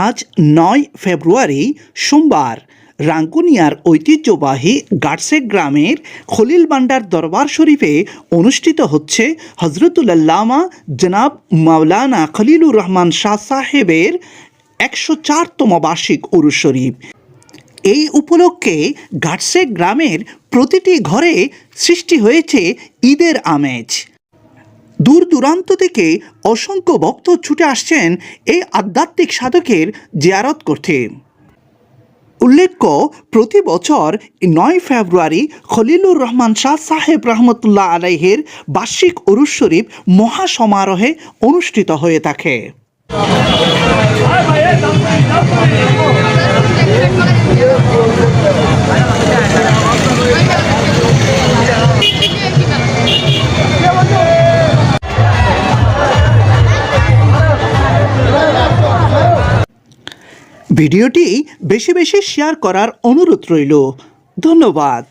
আজ ৯ ফেব্রুয়ারি সোমবার রাঙ্গুনিয়ার ঐতিহ্যবাহী গাটসেক গ্রামের খলিল ভান্ডার দরবার শরীফে অনুষ্ঠিত হচ্ছে হজরতুল আল্লামা জনাব মাওলানা খলিলুর রহমান শাহ সাহেবের ১০৪তম বার্ষিক উরুস শরীফ। এই উপলক্ষে গাটসেক গ্রামের প্রতিটি ঘরে সৃষ্টি হয়েছে ঈদের আমেজ। দূর দূরান্ত থেকে অসংখ্য ভক্ত ছুটে আসছেন এই আধ্যাত্মিক সাধকের জিয়ারত করতে। উল্লেখ্য, প্রতি বছর ৯ ফেব্রুয়ারি খলিলুর রহমান শাহ সাহেব রহমতুল্লাহ আলাইহের বার্ষিক উরুস শরীফ মহাসমারোহে অনুষ্ঠিত হয়ে থাকে। ভিডিওটি বেশি বেশি শেয়ার করার অনুরোধ রইল। ধন্যবাদ।